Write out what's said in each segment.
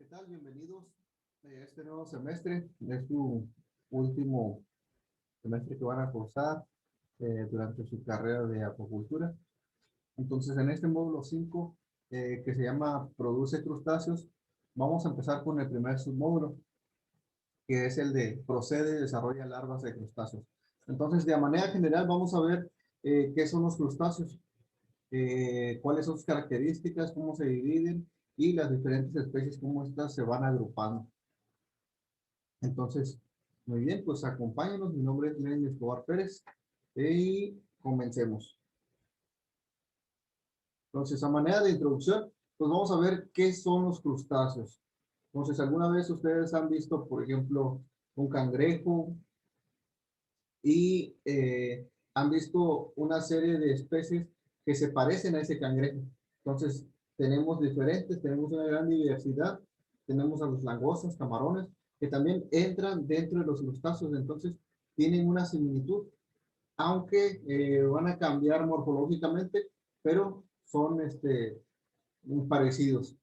tal? Bienvenidos a este nuevo semestre. Es su último semestre que van a cursar durante su carrera de acuacultura. Entonces, en este módulo 5, que se llama Produce crustáceos, vamos a empezar con el primer submódulo, que es el de Procede y desarrolla larvas de crustáceos. Entonces, de manera general, vamos a ver qué son los crustáceos, cuáles son sus características, cómo se dividen y las diferentes especies, cómo estas se van agrupando. Entonces, muy bien, pues acompáñenos. Mi nombre es Lenin Escobar Pérez y comencemos. Entonces, a manera de introducción, pues vamos a ver qué son los crustáceos. Entonces, ¿alguna vez ustedes han visto, por ejemplo, un cangrejo y han visto una serie de especies que se parecen a ese cangrejo? Entonces, tenemos diferentes, tenemos una gran diversidad. Tenemos a los langostas, camarones, que también entran dentro de los crustáceos. Entonces, tienen una similitud, aunque van a cambiar morfológicamente, pero son muy parecidos.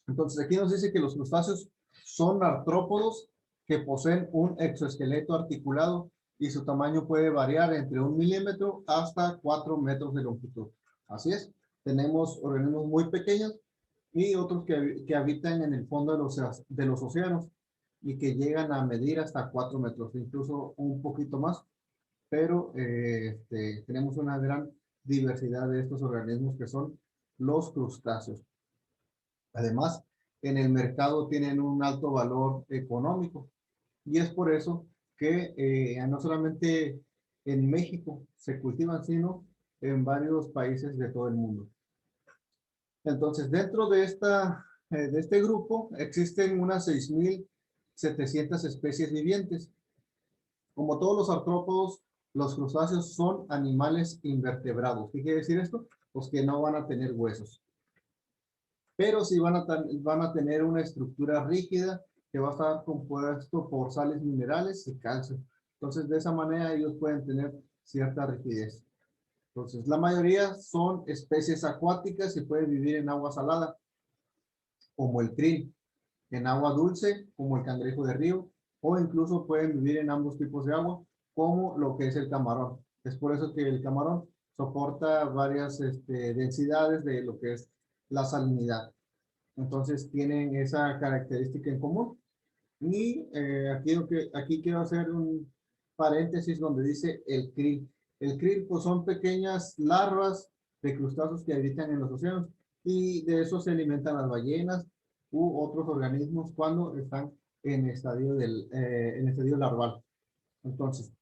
Entonces, aquí nos dice que los crustáceos son artrópodos que poseen un exoesqueleto articulado y su tamaño puede variar entre 1 milímetro hasta 4 metros de longitud. Así es, tenemos organismos muy pequeños y otros que habitan en el fondo de los océanos y que llegan a medir hasta 4 metros, incluso un poquito más, pero tenemos una gran diversidad de estos organismos que son los crustáceos. Además, en el mercado tienen un alto valor económico y es por eso que no solamente en México se cultivan, sino en varios países de todo el mundo. Entonces, dentro de este grupo existen unas 6.700 especies vivientes. Como todos los artrópodos, los crustáceos son animales invertebrados. ¿Qué quiere decir esto? Pues que no van a tener huesos, pero sí van a tener una estructura rígida que va a estar compuesto por sales minerales y calcio. Entonces, de esa manera ellos pueden tener cierta rigidez. Entonces, la mayoría son especies acuáticas y pueden vivir en agua salada, como el krill, en agua dulce, como el cangrejo de río, o incluso pueden vivir en ambos tipos de agua, como lo que es el camarón. Es por eso que el camarón soporta varias densidades de lo que es la salinidad. Entonces tienen esa característica en común. Y aquí quiero hacer un paréntesis donde dice el krill. El krill pues son pequeñas larvas de crustáceos que habitan en los océanos y de eso se alimentan las ballenas u otros organismos cuando están en estadio larval. Entonces,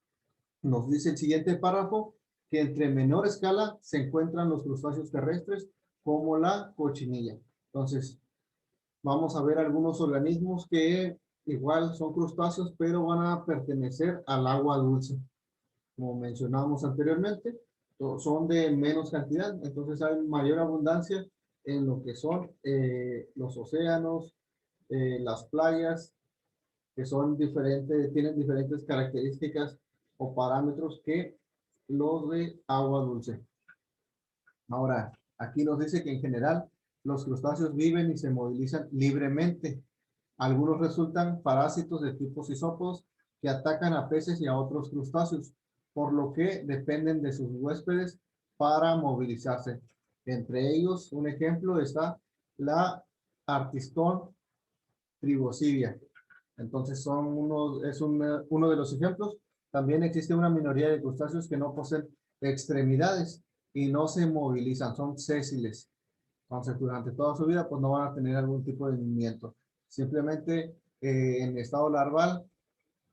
nos dice el siguiente párrafo que entre menor escala se encuentran los crustáceos terrestres como la cochinilla. Entonces, vamos a ver algunos organismos que igual son crustáceos, pero van a pertenecer al agua dulce. Como mencionábamos anteriormente, son de menos cantidad, entonces hay mayor abundancia en lo que son los océanos, las playas, que son diferentes, tienen diferentes características o parámetros que los de agua dulce. Ahora, aquí nos dice que en general los crustáceos viven y se movilizan libremente. Algunos resultan parásitos de tipo isópodos que atacan a peces y a otros crustáceos, por lo que dependen de sus huéspedes para movilizarse. Entre ellos, un ejemplo está la Artiston trigosidia. Entonces, uno de los ejemplos. También existe una minoría de crustáceos que no poseen extremidades y no se movilizan, son sésiles. Entonces, durante toda su vida, pues no van a tener algún tipo de movimiento. Simplemente en estado larval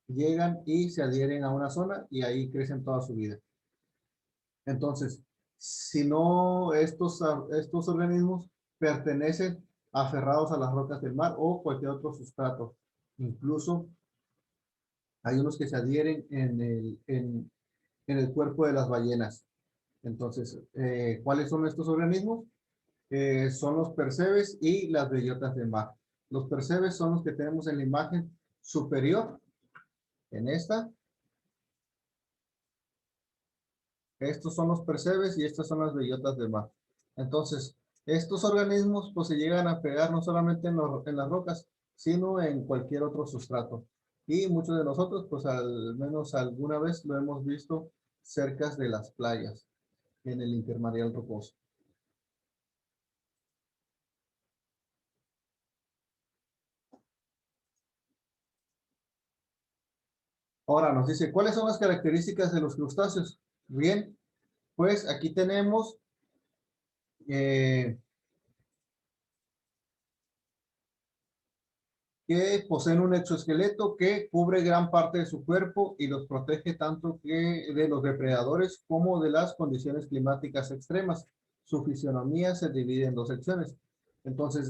llegan y se adhieren a una zona y ahí crecen toda su vida. Entonces, si no, estos organismos pertenecen aferrados a las rocas del mar o cualquier otro sustrato. Incluso hay unos que se adhieren en el cuerpo de las ballenas. Entonces, ¿cuáles son estos organismos? Son los percebes y las bellotas de mar. Los percebes son los que tenemos en la imagen superior, en esta. Estos son los percebes y estas son las bellotas de mar. Entonces, Estos organismos pues se llegan a pegar no solamente en las rocas, sino en cualquier otro sustrato. Y muchos de nosotros pues al menos alguna vez lo hemos visto cerca de las playas, en el intermareal rocoso. Ahora nos dice, ¿cuáles son las características de los crustáceos? Bien, pues aquí tenemos eh, que poseen un exoesqueleto que cubre gran parte de su cuerpo y los protege tanto que de los depredadores como de las condiciones climáticas extremas. Su fisionomía se divide en dos secciones. Entonces,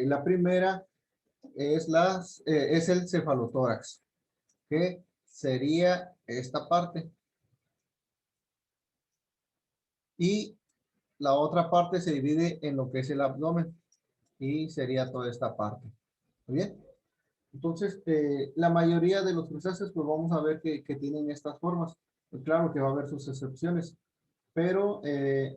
la primera es el cefalotórax, que sería esta parte. Y la otra parte se divide en lo que es el abdomen y sería toda esta parte. ¿Muy bien? Entonces, la mayoría de los crustáceos, pues vamos a ver que tienen estas formas. Pues claro que va a haber sus excepciones, pero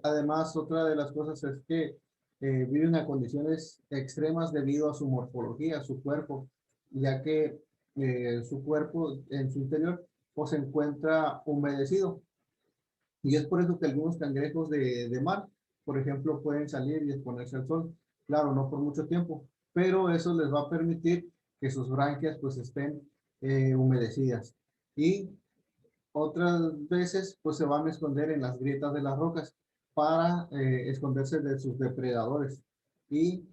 además otra de las cosas es que viven a condiciones extremas debido a su morfología, a su cuerpo, ya que su cuerpo en su interior pues se encuentra humedecido. Y es por eso que algunos cangrejos de mar, por ejemplo, pueden salir y exponerse al sol. Claro, no por mucho tiempo, pero eso les va a permitir que sus branquias pues estén humedecidas. Y otras veces pues se van a esconder en las grietas de las rocas para esconderse de sus depredadores y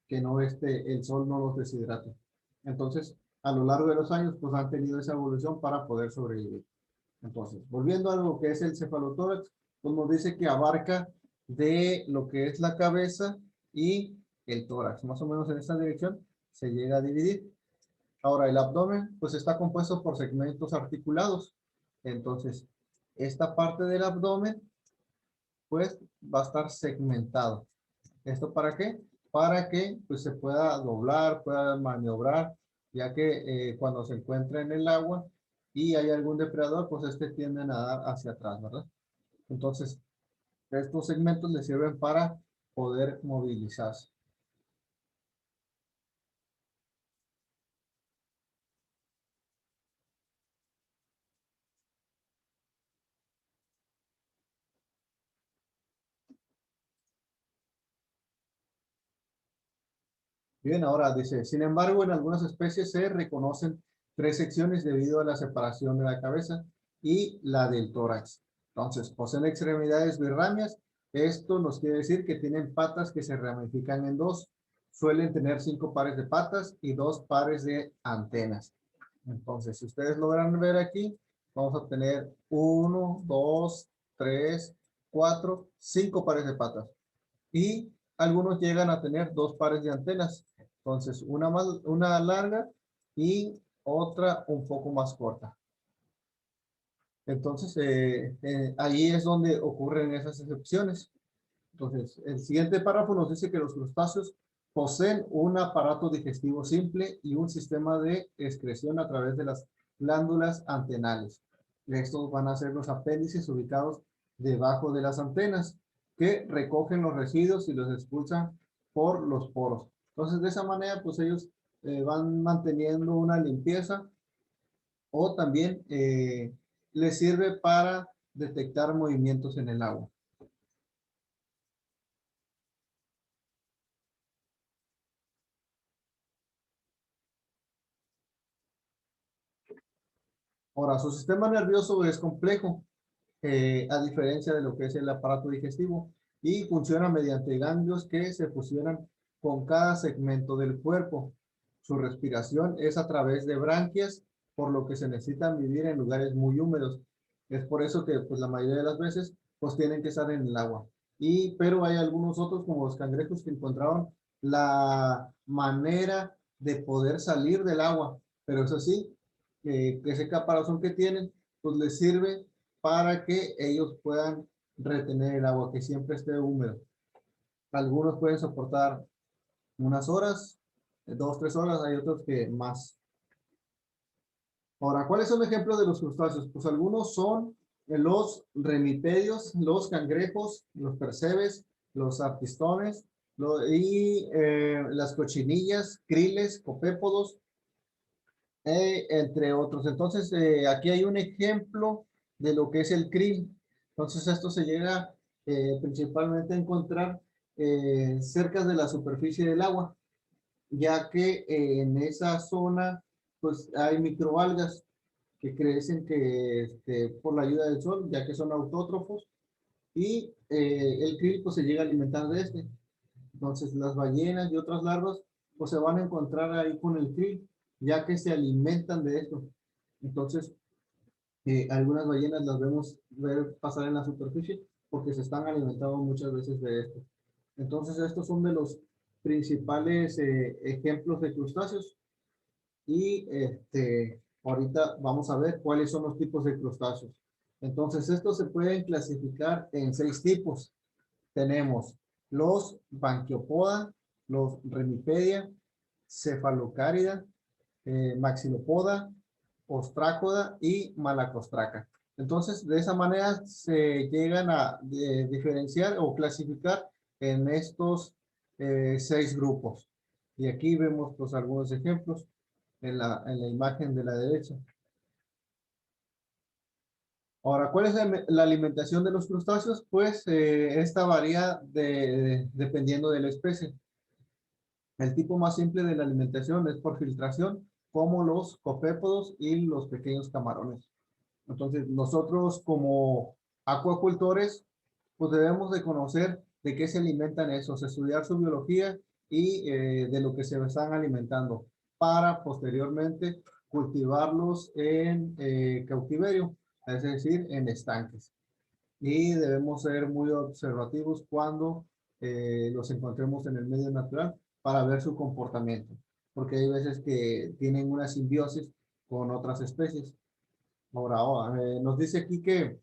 que no el sol no los deshidrate. Entonces, a lo largo de los años pues han tenido esa evolución para poder sobrevivir. Entonces, volviendo a lo que es el cefalotórax, pues nos dice que abarca de lo que es la cabeza y el tórax. Más o menos en esta dirección se llega a dividir. Ahora, el abdomen, pues está compuesto por segmentos articulados. Entonces, esta parte del abdomen, pues va a estar segmentado. ¿Esto para qué? Para que pues, se pueda doblar, pueda maniobrar, ya que cuando se encuentra en el agua y hay algún depredador, pues este tiende a nadar hacia atrás, ¿verdad? Entonces, estos segmentos le sirven para poder movilizarse. Bien, ahora dice, sin embargo, en algunas especies se reconocen tres secciones debido a la separación de la cabeza y la del tórax. Entonces, poseen extremidades birráneas. Esto nos quiere decir que tienen patas que se ramifican en dos. Suelen tener 5 pares de patas y 2 pares de antenas. Entonces, si ustedes logran ver aquí, vamos a tener 1, 2, 3, 4, 5 pares de patas. Y algunos llegan a tener 2 pares de antenas. Entonces, una larga y otra un poco más corta. Entonces, ahí es donde ocurren esas excepciones. Entonces, el siguiente párrafo nos dice que los crustáceos poseen un aparato digestivo simple y un sistema de excreción a través de las glándulas antenales. Estos van a ser los apéndices ubicados debajo de las antenas que recogen los residuos y los expulsan por los poros. Entonces, de esa manera, pues ellos van manteniendo una limpieza o también les sirve para detectar movimientos en el agua. Ahora, su sistema nervioso es complejo, a diferencia de lo que es el aparato digestivo, y funciona mediante ganglios que se fusionan con cada segmento del cuerpo. Su respiración es a través de branquias, por lo que se necesitan vivir en lugares muy húmedos. Es por eso que pues, la mayoría de las veces pues, tienen que estar en el agua. Pero hay algunos otros, como los cangrejos, que encontraron la manera de poder salir del agua. Pero eso sí, que ese caparazón que tienen, pues les sirve para que ellos puedan retener el agua, que siempre esté húmedo. Algunos pueden soportar unas horas, 2, 3 horas, hay otros que más. Ahora, ¿cuáles son ejemplos de los crustáceos? Pues algunos son los remipedios, los cangrejos, los percebes, los artistones, Las cochinillas, kriles, copépodos, entre otros. Entonces, aquí hay un ejemplo de lo que es el krill. Entonces, esto se llega principalmente a encontrar cerca de la superficie del agua, ya que en esa zona pues hay microalgas que crecen por la ayuda del sol, ya que son autótrofos, y el krill pues se llega a alimentar de este. Entonces las ballenas y otras larvas pues se van a encontrar ahí con el krill, ya que se alimentan de esto. Entonces algunas ballenas las vemos ver pasar en la superficie porque se están alimentando muchas veces de esto. Entonces estos son de los principales ejemplos de crustáceos. Y ahorita vamos a ver cuáles son los tipos de crustáceos. Entonces, estos se pueden clasificar en 6 tipos. Tenemos los Branquiopoda, los Remipedia, Cefalocárida, Maxilopoda, Ostrácoda y Malacostraca. Entonces, de esa manera se llegan a diferenciar o clasificar en estos 6 grupos. Y aquí vemos pues algunos ejemplos en la imagen de la derecha. Ahora, ¿cuál es la alimentación de los crustáceos? Pues esta varía dependiendo de la especie. El tipo más simple de la alimentación es por filtración, como los copépodos y los pequeños camarones. Entonces, nosotros como acuacultores, pues debemos de conocer de qué se alimentan esos, estudiar su biología y de lo que se están alimentando para posteriormente cultivarlos en cautiverio, es decir, en estanques. Y debemos ser muy observativos cuando los encontremos en el medio natural para ver su comportamiento, porque hay veces que tienen una simbiosis con otras especies. Ahora, nos dice aquí que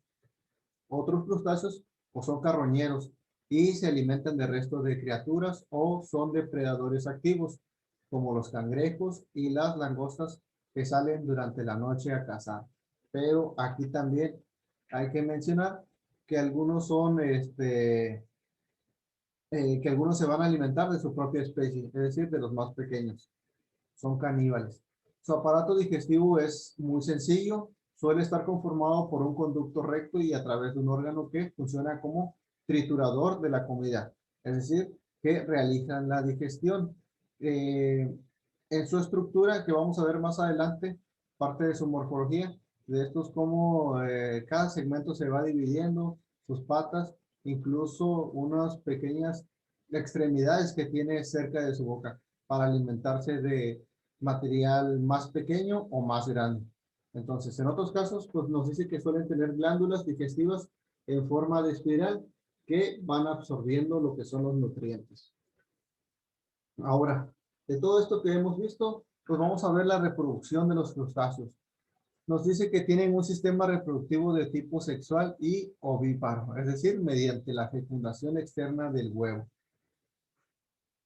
otros crustáceos o son carroñeros y se alimentan de restos de criaturas o son depredadores activos, como los cangrejos y las langostas que salen durante la noche a cazar. Pero aquí también hay que mencionar que algunos son, que algunos se van a alimentar de su propia especie, es decir, de los más pequeños. Son caníbales. Su aparato digestivo es muy sencillo, suele estar conformado por un conducto recto y a través de un órgano que funciona como triturador de la comida, es decir, que realizan la digestión. Eh, en su estructura, que vamos a ver más adelante, parte de su morfología, de estos como cada segmento se va dividiendo, sus patas, incluso unas pequeñas extremidades que tiene cerca de su boca para alimentarse de material más pequeño o más grande. Entonces, en otros casos, pues nos dice que suelen tener glándulas digestivas en forma de espiral que van absorbiendo lo que son los nutrientes. Ahora, de todo esto que hemos visto, pues vamos a ver la reproducción de los crustáceos. Nos dice que tienen un sistema reproductivo de tipo sexual y ovíparo, es decir, mediante la fecundación externa del huevo.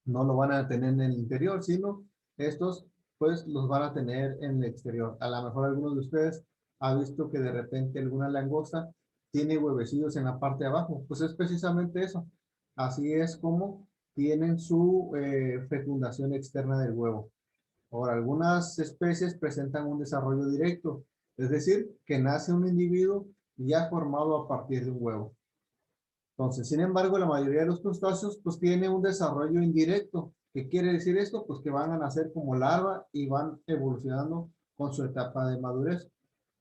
No lo van a tener en el interior, sino estos pues los van a tener en el exterior. A lo mejor algunos de ustedes ha visto que de repente alguna langosta tiene huevecillos en la parte de abajo. Pues es precisamente eso. Así es como tienen su fecundación externa del huevo. Ahora, algunas especies presentan un desarrollo directo, es decir, que nace un individuo ya formado a partir de un huevo. Entonces, sin embargo, la mayoría de los crustáceos pues tiene un desarrollo indirecto. ¿Qué quiere decir esto? Pues que van a nacer como larva y van evolucionando con su etapa de madurez.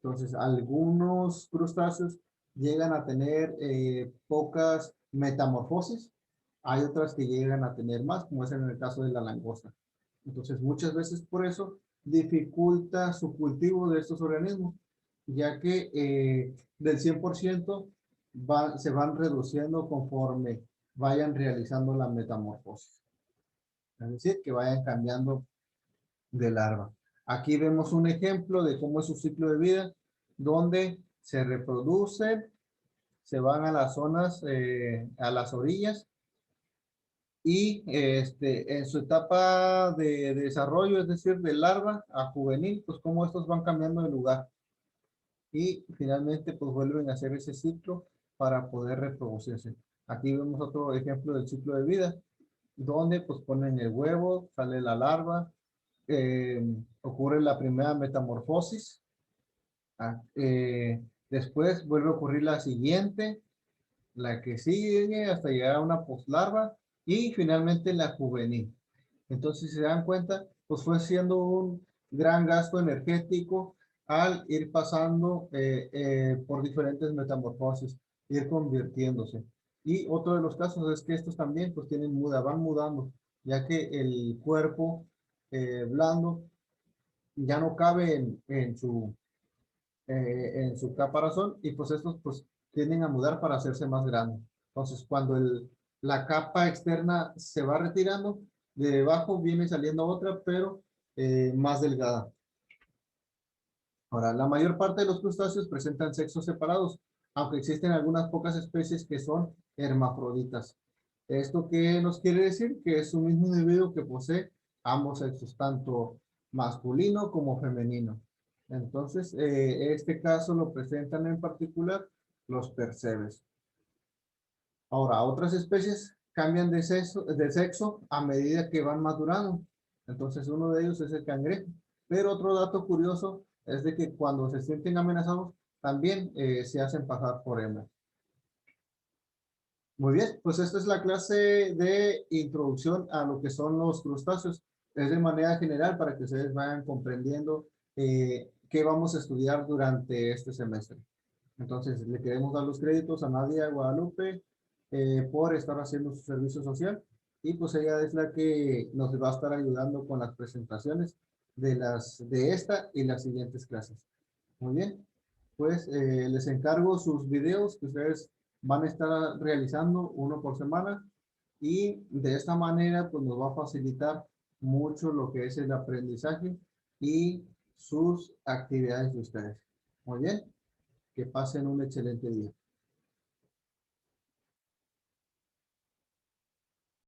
Entonces, algunos crustáceos llegan a tener pocas metamorfosis. Hay otras que llegan a tener más, como es en el caso de la langosta. Entonces, muchas veces por eso dificulta su cultivo de estos organismos, ya que del 100% se van reduciendo conforme vayan realizando la metamorfosis. Es decir, que vayan cambiando de larva. Aquí vemos un ejemplo de cómo es su ciclo de vida, donde se reproducen, se van a las zonas, a las orillas, y en su etapa de desarrollo, es decir, de larva a juvenil, pues cómo estos van cambiando de lugar. Y finalmente pues vuelven a hacer ese ciclo para poder reproducirse. Aquí vemos otro ejemplo del ciclo de vida. donde pues ponen el huevo, sale la larva, ocurre la primera metamorfosis. Después vuelve a ocurrir la siguiente, la que sigue hasta llegar a una poslarva y finalmente la juvenil. Entonces, si se dan cuenta, pues fue siendo un gran gasto energético al ir pasando por diferentes metamorfosis, ir convirtiéndose. Y otro de los casos es que estos también pues tienen van mudando, ya que el cuerpo blando ya no cabe en su caparazón y pues estos pues tienden a mudar para hacerse más grandes. Entonces, cuando la capa externa se va retirando, de debajo viene saliendo otra, pero más delgada. Ahora, la mayor parte de los crustáceos presentan sexos separados, aunque existen algunas pocas especies que son hermafroditas. ¿Esto qué nos quiere decir? Que es un mismo individuo que posee ambos sexos, tanto masculino como femenino. Entonces, este caso lo presentan en particular los percebes. Ahora, otras especies cambian de sexo a medida que van madurando. Entonces, uno de ellos es el cangrejo. Pero otro dato curioso es de que cuando se sienten amenazados, también se hacen pasar por hembras. Muy bien, pues esta es la clase de introducción a lo que son los crustáceos. Es de manera general para que ustedes vayan comprendiendo qué vamos a estudiar durante este semestre. Entonces, le queremos dar los créditos a Nadia Guadalupe por estar haciendo su servicio social y pues ella es la que nos va a estar ayudando con las presentaciones de esta y las siguientes clases. Muy bien, pues les encargo sus videos que ustedes van a estar realizando uno por semana y de esta manera pues nos va a facilitar mucho lo que es el aprendizaje y sus actividades de ustedes. Muy bien, que pasen un excelente día.